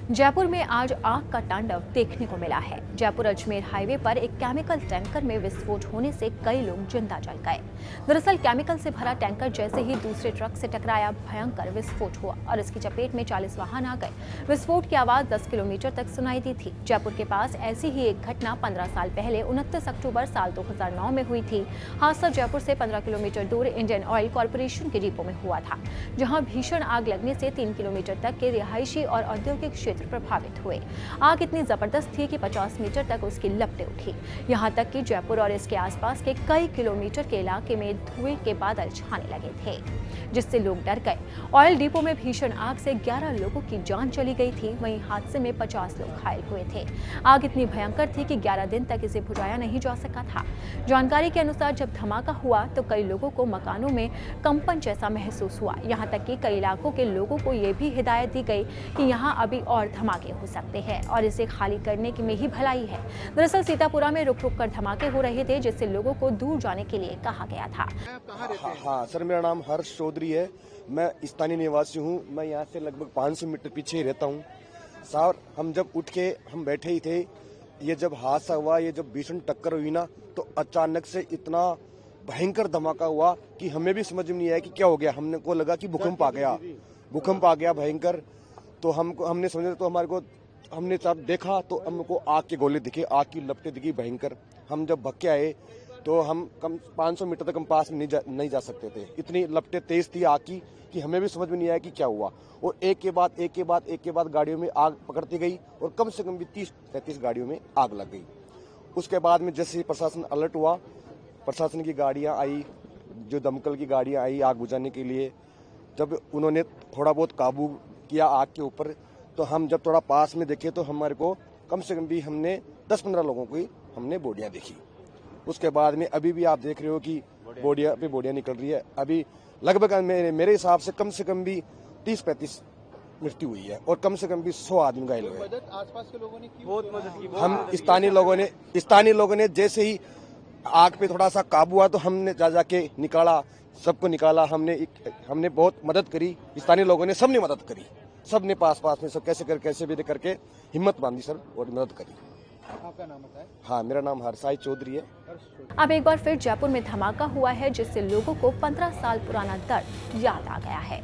जयपुर में आज आग का तांडव देखने को मिला है। जयपुर अजमेर हाईवे पर एक केमिकल टैंकर में विस्फोट होने से कई लोग जिंदा जल गए। दरअसल केमिकल से भरा टैंकर जैसे ही दूसरे ट्रक से टकराया, भयंकर विस्फोट हुआ और इसकी चपेट में 40 वाहन आ गए। विस्फोट की आवाज 10 किलोमीटर तक सुनाई दी थी। जयपुर के पास ऐसी ही एक घटना 15 साल पहले 29 अक्टूबर साल 2009 में हुई थी। हादसा जयपुर से 15 किलोमीटर दूर इंडियन ऑयल कॉर्पोरेशन के डिपो में हुआ था, जहां भीषण आग लगने से 3 किलोमीटर तक के रिहायशी और औद्योगिक क्षेत्र प्रभावित हुए। आग इतनी जबरदस्त थी कि 50 मीटर तक उसकी लपटें उठी। यहां तक कि जयपुर और इसके आसपास के कई किलोमीटर के इलाके में धुएं के बादल छाने लगे थे, जिससे लोग डर गए। ऑयल डिपो में भीषण आग से 11 लोगों की जान चली गई थी। वहीं हादसे में 50 लोग घायल हुए थे। आग इतनी भयंकर थी कि 11 दिन तक इसे बुझाया नहीं जा सका था। जानकारी के अनुसार जब धमाका हुआ तो कई लोगों को मकानों में कंपन जैसा महसूस हुआ। यहां तक कि कई इलाकों के लोगों को ये भी हिदायत दी गई कि यहां अभी और धमाके हो सकते हैं और इसे खाली करने की में ही भलाई है। दरअसल सीतापुरा में रुक रुक कर धमाके हो रहे थे, जिससे लोगों को दूर जाने के लिए कहा गया था। हाँ सर, मेरा नाम हर्ष चौधरी है। मैं स्थानीय निवासी हूँ। मैं यहाँ से लगभग 500 मीटर पीछे ही रहता हूँ। सर, हम जब उठ के हम बैठे ही थे, ये जब हादसा हुआ, ये जब भीषण टक्कर हुई ना, तो अचानक से इतना भयंकर धमाका हुआ कि हमें भी समझ में नहीं आया कि क्या हो गया। हमने को लगा कि भूकंप आ गया भयंकर। तो हमने समझा, तो हमारे को हमने सब देखा तो हमको आग के गोले दिखे, आग की लपटें दिखी भयंकर। हम जब भग के आए तो हम कम 500 मीटर तक हम पास में नहीं जा सकते थे। इतनी लपटें तेज थी आग की कि हमें भी समझ में नहीं आया कि क्या हुआ। और एक के बाद गाड़ियों में आग पकड़ती गई और कम से कम भी 30-35 गाड़ियों में आग लग गई। उसके बाद में जैसे ही प्रशासन अलर्ट हुआ, प्रशासन की गाड़ियां आई, जो दमकल की गाड़ियां आई आग बुझाने के लिए। जब उन्होंने थोड़ा बहुत काबू किया आग के ऊपर, तो हम जब थोड़ा पास में देखे तो हमारे को कम से कम भी हमने 10-15 लोगों की हमने बॉडियां देखी। उसके बाद में अभी भी आप देख रहे हो कि बॉडियां निकल रही है। अभी लगभग मेरे हिसाब से कम भी 30-35 मृत्यु हुई है और कम से कम भी 100 आदमी घायल हुए। आसपास के लोगों ने बहुत मदद की। हम स्थानीय लोगों ने जैसे ही आग पे थोड़ा सा काबू हुआ तो हमने जाके निकाला, सबको निकाला। हमने बहुत मदद करी। स्थानीय लोगों ने सबने मदद करी। सबने पास में सब कैसे भी करके हिम्मत बांधी सर और मदद करी। आपका नाम बताएं? हाँ, मेरा नाम हरसाई चौधरी है। अब एक बार फिर जयपुर में धमाका हुआ है, जिससे लोगों को 15 साल पुराना दर्द याद आ गया है।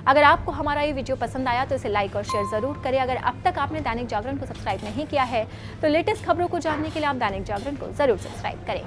अगर आपको हमारा ये वीडियो पसंद आया तो इसे लाइक और शेयर जरूर करें। अगर अब तक आपने दैनिक जागरण को सब्सक्राइब नहीं किया है तो लेटेस्ट खबरों को जानने के लिए आप दैनिक जागरण को जरूर सब्सक्राइब करें।